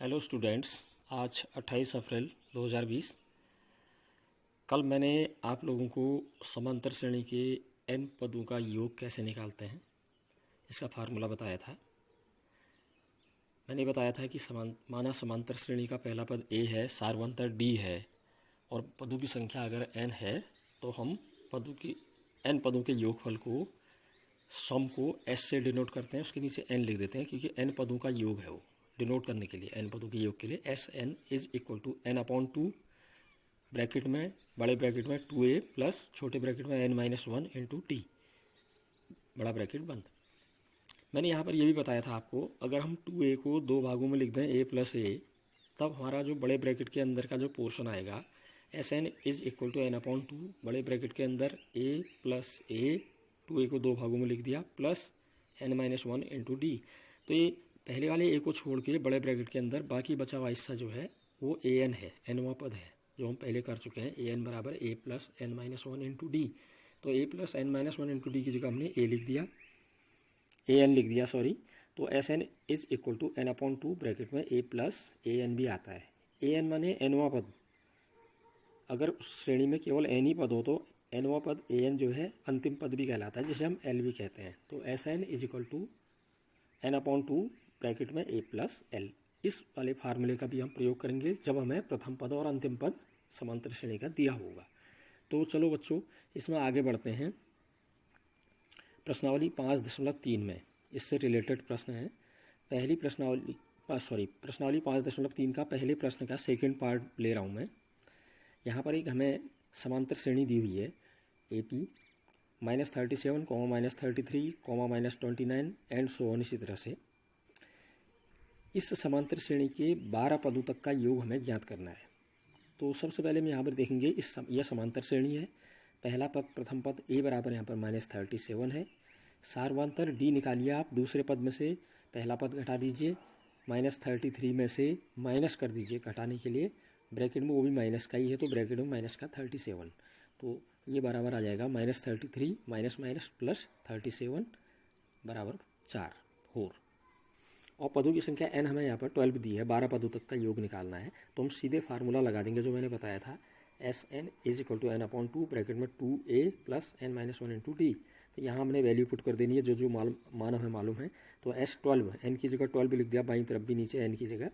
Hello students, आज 28 अप्रैल 2020। कल मैंने आप लोगों को समांतर श्रेणी के n पदों का योग कैसे निकालते हैं इसका फार्मूला बताया था। मैंने बताया था कि माना समांतर श्रेणी का पहला पद a है, सारवंतर d है और पदों की संख्या अगर n है तो हम पदों की n पदों के योगफल को सम को s से डिनोट करते हैं, उसके नीचे n लिख देते हैं क्योंकि n पदों का योग है। वो डिनोट करने के लिए n पदों के योग के लिए S N is equal to n/2 bracket में बड़े ब्रैकेट में 2a प्लस छोटे ब्रैकेट में n-1 इंटू टी बड़ा ब्रैकेट बंद। मैंने यहाँ पर यह भी बताया था आपको, अगर हम 2a को दो भागों में लिख दें a प्लस a, तब हमारा जो बड़े ब्रैकेट के अंदर का जो पोर्शन आएगा S N is equal to n/2 बड़े ब्रैकेट के अंदर a प्लस a, 2a को दो भागों में लिख दिया प्लस n-1 इंटू डी। तो ये पहले वाले a को छोड़ के बड़े ब्रैकेट के अंदर बाकी बचा हुआ हिस्सा जो है वो an है, nवां पद है जो हम पहले कर चुके हैं। an बराबर a plus n-1 into D. तो a plus n-1 into D की जगह हमने a लिख दिया, an लिख दिया सॉरी। तो S N is equal to n/2 bracket में a प्लस an भी आता है। an माने nवां पद, अगर श्रेणी में केवल n ही पद हो तो nवां पद an जो है अंतिम पद भी कहलाता है, जिसे हम l भी कहते हैं। तो S N is equal to n/2 bracket में a प्लस l। इस वाले फार्मूले का भी हम प्रयोग करेंगे जब हमें प्रथम पद और अंतिम पद समांतर श्रेणी का दिया होगा। तो चलो बच्चों, इसमें आगे बढ़ते हैं। प्रश्नावली 5.3 में इससे रिलेटेड प्रश्न है। पहली प्रश्नावली 5.3 का पहले प्रश्न का सेकंड पार्ट ले रहा हूँ मैं। यहाँ पर एक हमें समांतर श्रेणी दी हुई है AP -37, -33, -29 एंड सो ऑन। इसी तरह से इस समांतर श्रेणी के 12 पदों तक का योग हमें ज्ञात करना है। तो सबसे पहले हम यहाँ पर देखेंगे यह समांतर श्रेणी है। पहला पद प्रथम पद a बराबर यहाँ पर -37 है। सारवांतर d निकालिए आप, दूसरे पद में से पहला पद घटा दीजिए, -33 में से माइनस कर दीजिए घटाने के लिए, ब्रैकेट में वो भी माइनस का ही है तो ब्रैकेट में माइनस का 37। तो ये बराबर आ जाएगा -33 माइनस प्लस 37 बराबर 4। और पदों की संख्या n हमें यहाँ पर 12 दी है, 12 पदों तक का योग निकालना है। तो हम सीधे फार्मूला लगा देंगे जो मैंने बताया था, S N is equal to n/2 bracket में 2a plus n-1 into D. तो यहाँ हमने वैल्यू पुट कर देनी है जो मान हमें मालूम है। तो S12 n की जगह 12 लिख दिया, बाईं तरफ भी नीचे n की जगह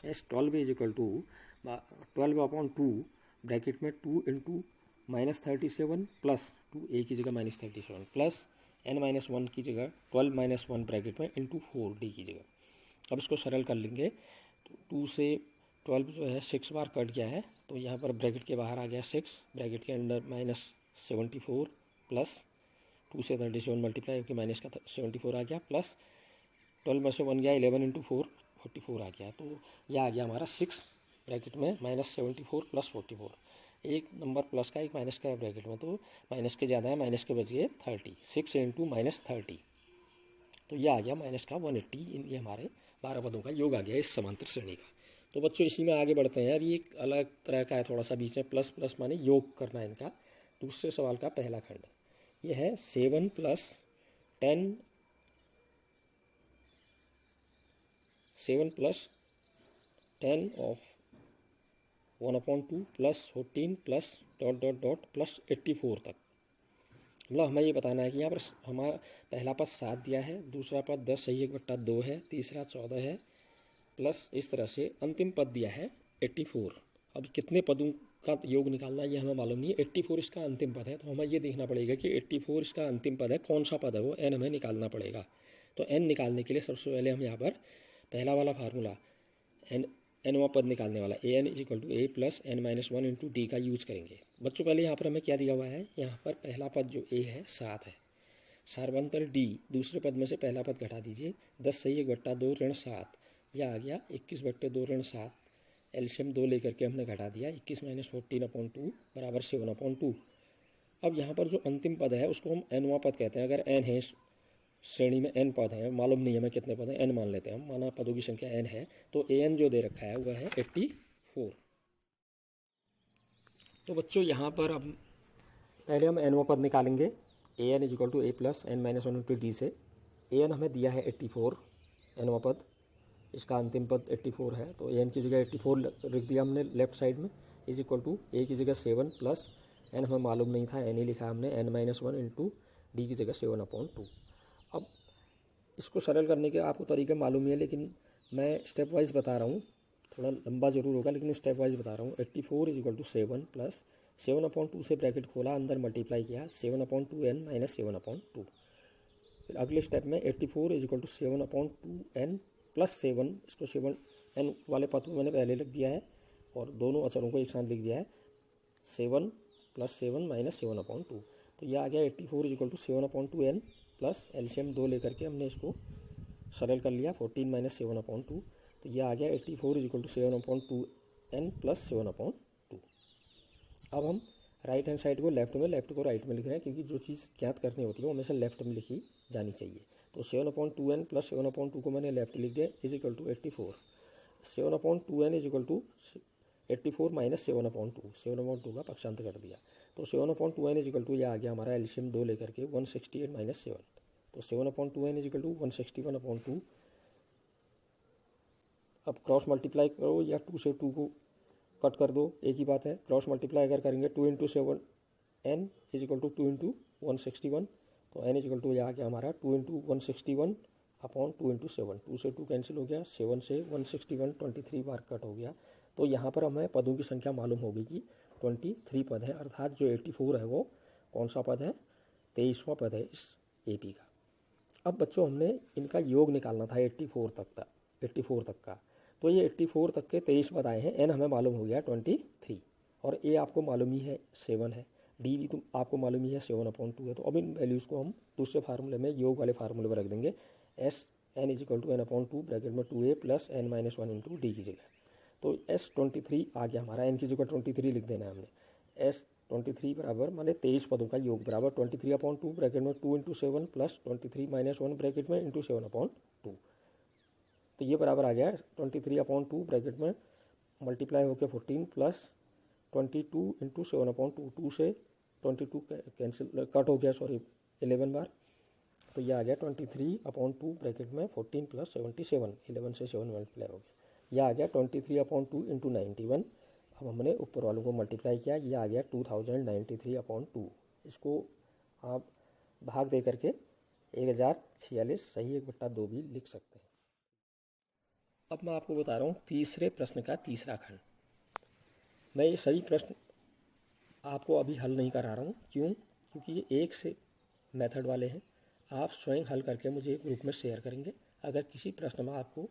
S12 is equal to 12/2 bracket में 2 इंटू -37 प्लस 2a की जगह -37 प्लस n-1 की जगह 12-1 ब्रैकेट में इंटू 4d की जगह। अब इसको सरल कर लेंगे तो 2 से 12 जो है 6 बार कट गया है, तो यहाँ पर ब्रैकेट के बाहर आ गया 6, ब्रैकेट के अंदर -74 प्लस 2 से 37 मल्टीप्लाई होकर माइनस का 74 आ गया, प्लस 12 में से 1 गया 11 इंटू 4 44 आ गया। तो यह आ गया हमारा 6 ब्रैकेट में -74 प्लस 44। एक नंबर प्लस का एक माइनस का है ब्रैकेट में, तो माइनस के ज़्यादा है, माइनस के बच गए 30, 6 इंटू -30। तो यह आ गया माइनस का 180। ये हमारे 12 पदों का योग आ गया इस समांतर श्रेणी का। तो बच्चों इसी में आगे बढ़ते हैं। अभी एक अलग तरह का है, थोड़ा सा बीच में प्लस प्लस माने योग करना है इनका। दूसरे सवाल का पहला खंड यह है 7 plus 10 of 1/2 plus 14 plus ... plus 84 तक। मतलब हमें ये बताना है कि यहाँ पर हमारा पहला पद 7 दिया है, दूसरा पद 10 सही 1/2 है, तीसरा 14 है, प्लस इस तरह से अंतिम पद दिया है 84। अब कितने पदों का योग निकालना है ये हमें मालूम नहीं है। 84 इसका अंतिम पद है, तो हमें ये देखना पड़ेगा कि 84 इसका अंतिम पद है, कौन सा पद है वो n हमें निकालना पड़ेगा। तो n निकालने के लिए सबसे पहले हम यहाँ पर पहला वाला फार्मूला nवां पद निकालने वाला an is equal to a plus n-1 into D का यूज करेंगे। बच्चों पहले यहाँ पर हमें क्या दिया हुआ है, यहाँ पर पहला पद जो a है 7 है, सारवंतर d दूसरे पद में से पहला पद घटा दीजिए, 10 सही 1/2 ऋण 7, यह आ गया 21/2 ऋण 7। एलसीएम 2 लेकर के हमने घटा दिया, 21 - 14/2 बराबर 7/2। अब यहाँ पर जो अंतिम पद है उसको हम nवां पद कहते हैं। अगर n है श्रेणी में n पद हैं, मालूम नहीं हमें कितने पद हैं, n मान लेते हैं हम, माना पदों की संख्या n है, तो an जो दे रखा है वह है 84। तो बच्चों यहाँ पर अब पहले हम nवां पद निकालेंगे, an is equal to a plus n-1 into D से। an हमें दिया है 84 nवां पद, इसका अंतिम पद 84 है, तो एन की जगह 84 लिख दिया हमने लेफ्ट साइड में, इज इक्वल टू ए की जगह 7 प्लस एन हमें मालूम नहीं था, एन ही लिखा हमने, n-1 इंटू डी की जगह 7/2। अब इसको सरल करने के आपको तरीके मालूम ही है, लेकिन मैं स्टेप वाइज बता रहा हूँ, थोड़ा लंबा जरूर होगा लेकिन स्टेप वाइज बता रहा हूँ। 84 इज इक्वल टू 7 प्लस 7/2 से ब्रैकेट खोला, अंदर मल्टीप्लाई किया 7/2n माइनस 7/2। फिर अगले स्टेप में 84 is equal to 7/2n plus 7, इसको 7n वाले पद को मैंने पहले लिख दिया है और दोनों अचरों को एक साथ लिख दिया है, 7 प्लस 7 माइनस 7/2। तो यह आ गया 84 is equal to 7/2n plus LCM 2 लेकर के हमने इसको सरल कर लिया 14 माइनस 7/2। तो यह आ गया 84 is equal to 7/2n plus 7/2। अब हम राइट हैंड साइड को लेफ्ट में, लेफ्ट को राइट में लिख रहे हैं, क्योंकि जो चीज़ ज्ञात करनी होती है वो हमेशा लेफ्ट में लिखी जानी चाहिए। तो 7/2n प्लस 7/2 को मैंने लेफ्ट लिख दिया is equal to 84। 7/2n is equal to 84 minus 7/2, 7/2 का पक्षांतर कर दिया। तो 7/2n इज इक्वल टू यह आ गया हमारा एलसीएम 2 लेकर के 168 माइनस 7। तो 7/2n इज इक्वल टू 161/2। अब क्रॉस मल्टीप्लाई करो या 2 से 2 को कट कर दो, एक ही बात है। क्रॉस मल्टीप्लाई अगर करेंगे 2 into 7 n is equal to 2 into 161। तो n इज इक्वल टू यह आ गया हमारा 2 इंटू 161 अपॉन 2 इंटू 7। 2 से 2 कैंसिल हो गया, 7 से 161 23 बार कट हो गया। तो यहाँ पर हमें पदों की संख्या मालूम होगी कि 23 पद है, अर्थात जो 84 है वो कौन सा पद है, 23वां पद है इस AP का। अब बच्चों हमने इनका योग निकालना था 84 तक का। तो ये 84 तक के 23 पद आए हैं, n हमें मालूम हो गया 23 और a आपको मालूम ही है 7 है, d भी तुम आपको मालूम ही है 7/2 है। तो अब इन वैल्यूज़ को हम दूसरे फार्मूले में, योग वाले फार्मूले में रख देंगे, n is equal to n/2 bracket में 2a plus n-1 into D की जगह। तो S23 आ गया हमारा, n की जगह 23 लिख देना है हमने। S23 बराबर माने 23 पदों का योग बराबर 23/2 ब्रैकेट में 2 इंटू 7 प्लस 23-1 ब्रैकेट में इंटू 7/2। तो ये बराबर आ गया 23/2 ब्रैकेट में मल्टीप्लाई होकर 14 प्लस 22 इंटू 7/2। 2 से 22 कैंसिल कट हो गया, सॉरी 11 बार। तो ये आ गया 23/2 ब्रैकेट में 14 प्लस 77, 11 से 7 मल्टीप्लाई हो गया। यह आ गया 23/2 इंटू 91। अब हमने ऊपर वालों को मल्टीप्लाई किया, यह आ गया 2093/2। इसको आप भाग दे करके 1046 सही 1/2 भी लिख सकते हैं। अब मैं आपको बता रहा हूँ तीसरे प्रश्न का तीसरा खंड। मैं ये सभी प्रश्न आपको अभी हल नहीं करा रहा हूँ, क्यों? क्योंकि ये एक से मेथड वाले हैं। आप स्वयं हल करके मुझे ग्रुप में शेयर करेंगे। अगर किसी प्रश्न में आपको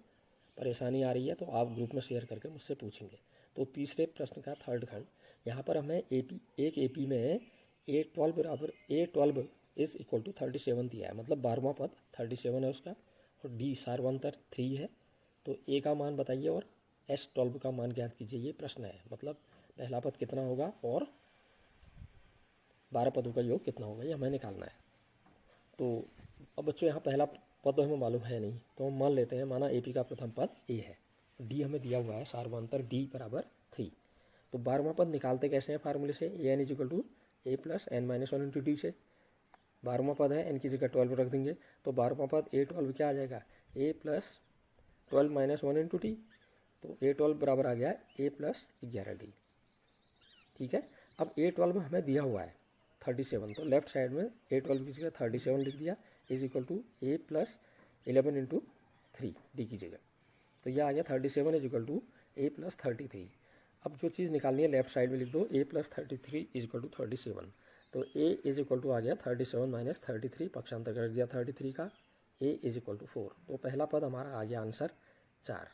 परेशानी आ रही है तो आप ग्रुप में शेयर करके मुझसे पूछेंगे। तो तीसरे प्रश्न का थर्ड खंड, यहाँ पर हमें एक AP में A12 बराबर A12 इज इक्वल टू 37 दिया है, मतलब 12वां पद 37 है उसका, और D सार्वंतर 3 है। तो A का मान बताइए और S12 का मान ज्ञात कीजिए, ये प्रश्न है। मतलब पहला पद कितना होगा और 12 पदों का योग कितना होगा, ये हमें निकालना है। तो अब बच्चों यहाँ पहला पद तो हमें मालूम है नहीं, तो हम मान लेते हैं, माना AP का प्रथम पद A है, D हमें दिया हुआ है सार्वंतर D बराबर 3। तो 12वां पद निकालते कैसे हैं फार्मूले से, n is equal to A plus n-1 into D से। 12वां पद है, n की जगह 12 रख देंगे, तो 12वां पद A12 क्या आ जाएगा, A plus 12 minus 1 into D. तो A12 बराबर आ गया A प्लस 11D। ठीक है। अब A12 में हमें दिया हुआ है 37, तो लेफ्ट साइड में A12 की जगह 37 लिख दिया is equal to A plus 11 into 3 D की जगह। तो यह आ गया 37 is equal to A plus 33। अब जो चीज़ निकालनी है लेफ्ट साइड में लिख दो, A plus 33 is equal to 37। तो A इज इक्वल टू आ गया 37 माइनस 33, पक्षांतर कर दिया 33 का, A इज इक्वल टू 4। तो पहला पद हमारा आ गया आंसर 4,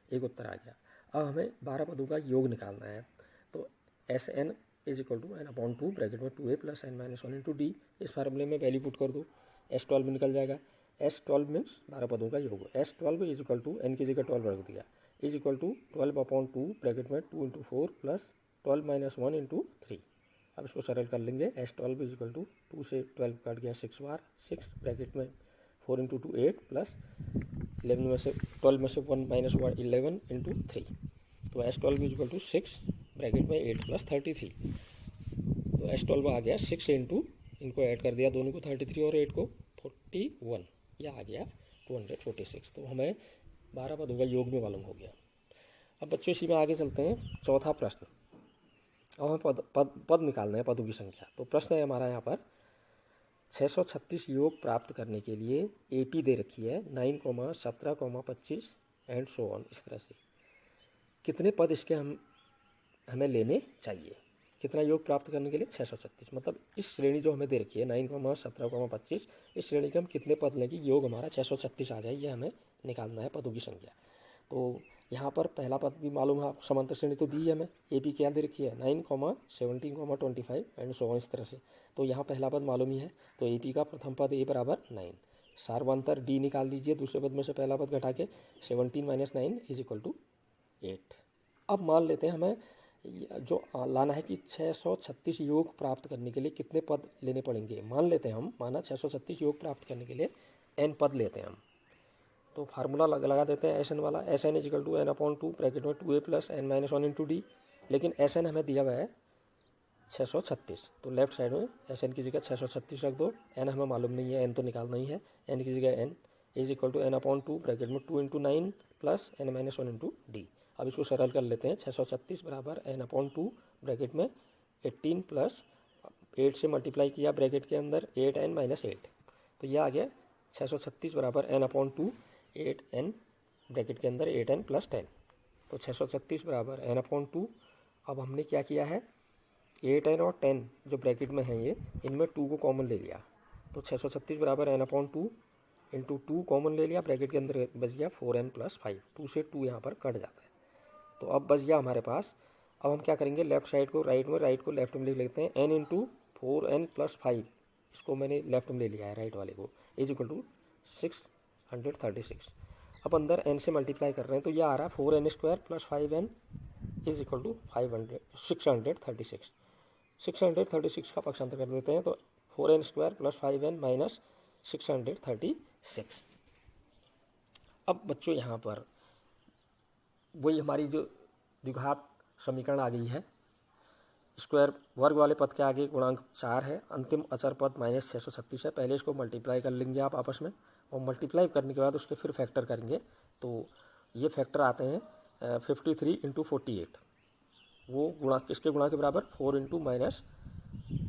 एक उत्तर आ गया। अब हमें 12 पदों का योग निकालना है। तो Sn is equal to n/2 bracket में 2a plus n-1 into D. इस फार्मूले में वैल्यू पुट कर दो, S12 निकल जाएगा। S12 मीन्स 12 पदों का योग। S12 is equal to n की जगह 12 रख दिया इज इक्वल टू 12/2 ब्रैकेट में 2 इंटू 4 प्लस 12 माइनस 1 इंटू 3। अब इसको सरल कर लेंगे। S12 इज इक्वल टू 2 से 12 कट गया 6 बार, 6 ब्रैकेट में 4 इंटू 2 8 प्लस 11 में से 12 में से 1 माइनस 1 11 इंटू 3। तो S12 is equal to 6 bracket में 8 प्लस 33। तो S12 आ गया 6 इंटू, इनको ऐड कर दिया दोनों को, 33 और 8 को 41, यह आ गया 246। तो हमें 12 पदों का योग में मालूम हो गया। अब बच्चों इसी में आगे चलते हैं, चौथा प्रश्न। अब हमें पद निकालना है, पदों की संख्या। तो प्रश्न है हमारा यहाँ पर 636 योग प्राप्त करने के लिए AP दे रखी है 9, 17, 25 एंड सो ऑन। इस तरह से कितने पद इसके हमें लेने चाहिए। कितना योग प्राप्त करने के लिए 636, मतलब इस श्रेणी जो हमें दे रखी है 9, 17, 25, इस श्रेणी के हम कितने पद लें कि योग हमारा 636 आ जाए, ये हमें निकालना है पदों की संख्या। तो यहाँ पर पहला पद भी मालूम है, समांतर श्रेणी तो दी है हमें। AP क्या दे रखी है 9, 17, 25 एंड सो ऑन इस तरह से। तो यहाँ पहला पद मालूम ही है, तो AP का प्रथम पद A बराबर 9। सार्वंतर D निकाल दीजिए, दूसरे पद में से पहला पद घटा के 17 - 9 = 8। अब मान लेते हैं हमें जो लाना है कि 636 योग प्राप्त करने के लिए कितने पद लेने पड़ेंगे। मान लेते हैं हम, माना 636 योग प्राप्त करने के लिए n पद लेते हैं हम। तो फार्मूला लगा देते हैं Sn वाला, Sn = n/2 ब्रैकेट में 2a + n - 1 × d। लेकिन Sn हमें दिया हुआ है 636, तो लेफ्ट साइड में Sn की जगह 636 रख दो। n हमें मालूम नहीं है, n तो निकालना ही है। n की जगह n = n/2 ब्रैकेट में 2 × 9 + n - 1 × d। अब इसको सरल कर लेते हैं। 636 बराबर n/2 ब्रैकेट में 18 + 8 से मल्टीप्लाई किया ब्रैकेट के अंदर 8n - 8, तो यह आ गया 636 बराबर n/2 8n ब्रैकेट के अंदर 8n + 10। तो 636 बराबर n/2। अब हमने क्या किया है, 8n और 10 जो ब्रैकेट में हैं ये, इनमें 2 को कॉमन ले लिया। तो 636 बराबर n/2 × 2 कॉमन ले लिया, ब्रैकेट के अंदर बच गया 4n + 5। 2 से 2 यहाँ पर कट जाता है, तो अब बच गया हमारे पास। अब हम क्या करेंगे, लेफ्ट साइड को राइट में, राइट को लेफ्ट में लिख लेते हैं। n × 4n + 5, इसको मैंने लेफ्ट में ले लिया है, राइट वाले को, = 636। अब अंदर n से मल्टीप्लाई कर रहे हैं, तो यह आ रहा है 4n² + 5n = 636। 636 का पक्षांतर कर देते हैं, तो 4n² + 5n - 636। अब बच्चों यहाँ पर वही हमारी जो द्विघात समीकरण आ गई है। स्क्वायर वर्ग वाले पद के आगे गुणांक 4 है, अंतिम अचर पद -636 है। पहले इसको मल्टीप्लाई कर लेंगे आप आपस में, और मल्टीप्लाई करने के बाद उसके फिर फैक्टर करेंगे। तो ये फैक्टर आते हैं 53 × 48, वो गुणा किसके गुणा के बराबर, 4 ×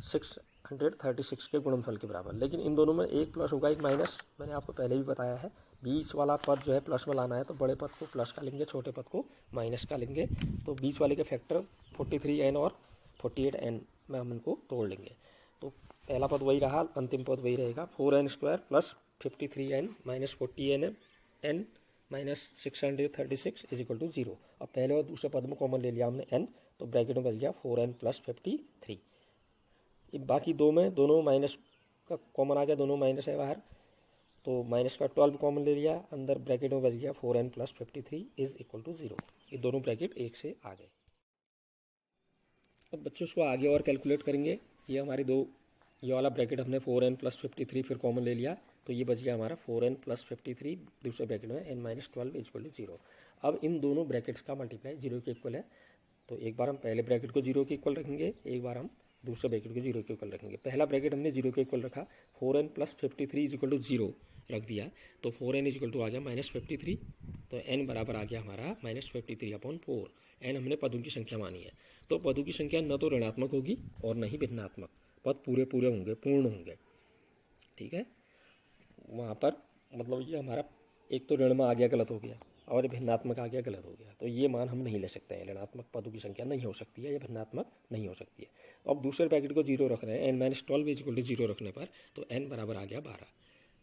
-636 के गुणनफल के बराबर। लेकिन इन दोनों में एक प्लस होगा, एक माइनस, मैंने आपको पहले भी बताया है। बीच वाला पद जो है प्लस में लाना है, तो बड़े पद को प्लस का लेंगे, छोटे पद को माइनस का लेंगे। तो बीच वाले के फैक्टर 43n और 48n में हम इनको तोड़ लेंगे। तो पहला पद वही रहा, अंतिम पद वही रहेगा, 4n² + 53n - 40n - 636 = 0। अब पहले और दूसरे पद में कॉमन ले लिया हमने n, तो ब्रैकेट में बच गया 4n + 53। बाकी दो में दोनों माइनस का कॉमन आ गया, दोनों माइनस है बाहर, तो माइनस का 12 कॉमन ले लिया, अंदर ब्रैकेट में बच गया 4n + 53 = 0। ये दोनों ब्रैकेट एक से आ गए। अब बच्चों इसको आगे और कैलकुलेट करेंगे। ये हमारी ये वाला ब्रैकेट हमने 4n + 53 फिर कॉमन ले लिया, तो ये बच गया हमारा 4n + 53 दूसरे ब्रैकेट में n - 12 = 0। अब इन दोनों ब्रैकेट्स का मल्टीप्लाई 0 के इक्वल है, तो एक बार हम पहले ब्रैकेट को 0 के इक्वल रखेंगे, एक बार हम दूसरे ब्रैकेट को 0 के इक्वल रखेंगे। पहला ब्रैकेट हमने 0 के इक्वल रखा, 4n + 53 = 0 रख दिया, तो 4n = आ गया -53, तो n बराबर आ गया हमारा -53/4। n हमने पदों की संख्या मानी है, तो पदों की संख्या न तो ऋणात्मक होगी और न ही भिन्नात्मक, पद पूरे पूरे होंगे, पूर्ण होंगे। ठीक है, वहाँ पर मतलब ये हमारा एक तो ऋण में आ गया, गलत हो गया, और भिन्नात्मक आ गया, गलत हो गया। तो ये मान हम नहीं ले सकते हैं, ऋणात्मक पदों की संख्या नहीं हो सकती है, या भिन्नात्मक नहीं हो सकती है। अब दूसरे ब्रैकेट को 0 रख रहे हैं, n - 12 = 0 रखने पर, तो n बराबर आ गया 12।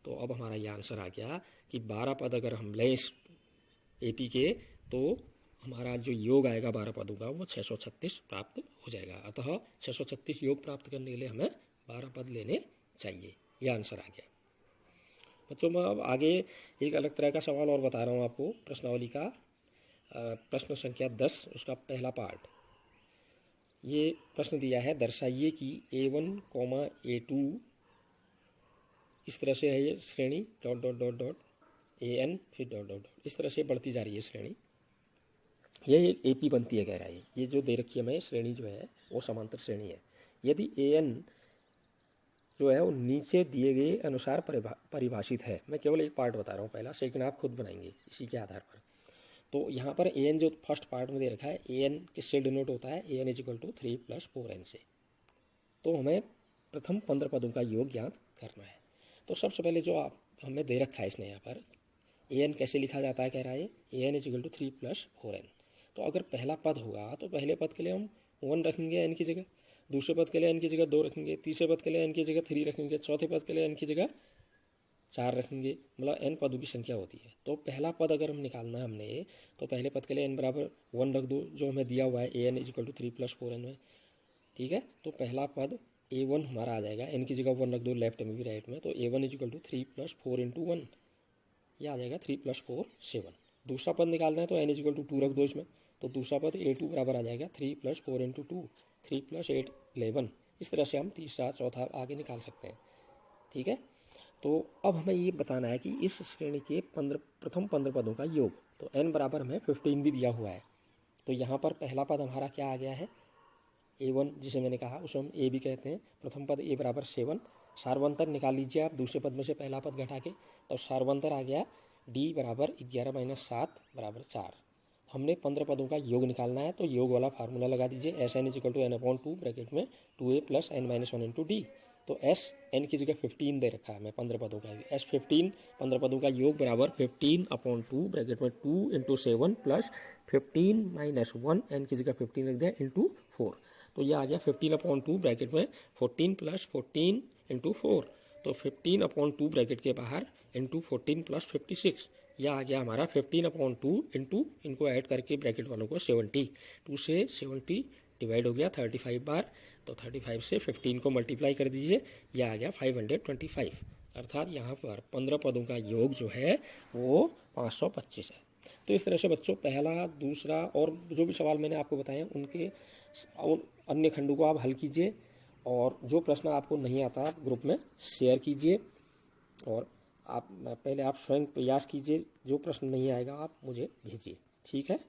तो अब हमारा ये आंसर आ गया कि 12 पद अगर हम लें इस AP के, तो हमारा जो योग आएगा 12 पदों का, वो 636 प्राप्त हो जाएगा। अतः 636 योग प्राप्त करने के लिए हमें 12 पद लेने चाहिए, यह आंसर आ गया। बच्चों मैं अब आगे एक अलग तरह का सवाल और बता रहा हूँ आपको, प्रश्नावली का प्रश्न संख्या 10, उसका पहला पार्ट। ये प्रश्न दिया है, दर्शाइए कि A1, A2 इस तरह से है ये श्रेणी, ... AN फिर ... इस तरह से बढ़ती जा रही है श्रेणी। यह एक AP बनती है, कह रहा है। ये जो दे रखी है हमें श्रेणी जो है वो समांतर श्रेणी है। यदि AN जो है वो नीचे दिए गए अनुसार परिभाषित है। मैं केवल एक पार्ट बता रहा हूँ, पहला, सेकंड आप खुद बनाएंगे इसी के आधार पर। तो यहाँ पर ए एन जो फर्स्ट पार्ट में दे रखा है, ए एन किससे डिनोट होता है, A N is equal to 3 + 4n से। तो हमें प्रथम 15 पदों का योग ज्ञात करना है। तो सबसे पहले जो आप हमें दे रखा है इसने यहाँ पर, ए एन कैसे लिखा जाता है, कह रहा है A N is equal to 3 + 4n। तो अगर पहला पद होगा तो पहले पद के लिए हम 1 रखेंगे एन की जगह, दूसरे पद के लिए एन की जगह 2 रखेंगे, तीसरे पद के लिए एन की जगह 3 रखेंगे, चौथे पद के लिए एन की जगह 4 रखेंगे, मतलब एन पदों की संख्या होती है। तो पहला पद अगर हम निकालना है हमने, तो पहले पद के लिए एन बराबर 1 रख दो, जो हमें दिया हुआ है A N is equal to 3 + 4n में, ठीक है। तो पहला पद a1 हमारा आ जाएगा, एन की जगह 1 रख दो लेफ्ट में भी राइट में, तो a1 इज इक्वल टू 3 + 4 × 1, यह आ जाएगा 3 + 4 7। दूसरा पद निकालना है तो n इज इक्वल टू 2 रख दो इसमें, तो दूसरा पद a2 बराबर आ जाएगा 3 + 4 × 2, 3 + 8 11। इस तरह से हम तीसरा चौथा आगे निकाल सकते हैं, ठीक है। तो अब हमें ये बताना है कि इस श्रेणी के प्रथम 15 पदों का योग, तो n बराबर हमें 15 भी दिया हुआ है। तो यहाँ पर पहला पद हमारा क्या आ गया है, a1 जिसे मैंने कहा उसे हम a भी कहते हैं। प्रथम पद a बराबर 7, सार्वंतर निकाल लीजिए आप दूसरे पद में से पहला पद घटा के, तो सार्वंतर आ गया d बराबर 11 - 7 बराबर 4। हमने 15 पदों का योग निकालना है, तो योग वाला फार्मूला लगा दीजिए, SN is equal to n/2 bracket में 2a + n - 1 × d। तो s n की जगह 15 दे रखा है हमें 15 पदों का, s15 15 पदों का योग बराबर 15/2 ब्रैकेट में 2 × 7 + 15 - 1, n की जगह 15 रख दिया, × 4। तो यह आ गया 15/2 ब्रैकेट में 14 + 14 × 4, तो 15/2 ब्रैकेट के बाहर × 14 + 56, यह आ गया हमारा 15/2 इंटू इनको ऐड करके ब्रैकेट वालों को 70, 2 से 70 डिवाइड हो गया 35 बार, तो 35 से 15 को मल्टीप्लाई कर दीजिए, यह आ गया 525। अर्थात यहाँ पर 15 पदों का योग जो है वो 525 है। तो इस तरह से बच्चों पहला, दूसरा और जो भी सवाल मैंने आपको बताए उनके अन्य खंडों को आप हल कीजिए, और जो प्रश्न आपको नहीं आता आप ग्रुप में शेयर कीजिए, और आप पहले आप स्वयं प्रयास कीजिए, जो प्रश्न नहीं आएगा आप मुझे भेजिए, ठीक है।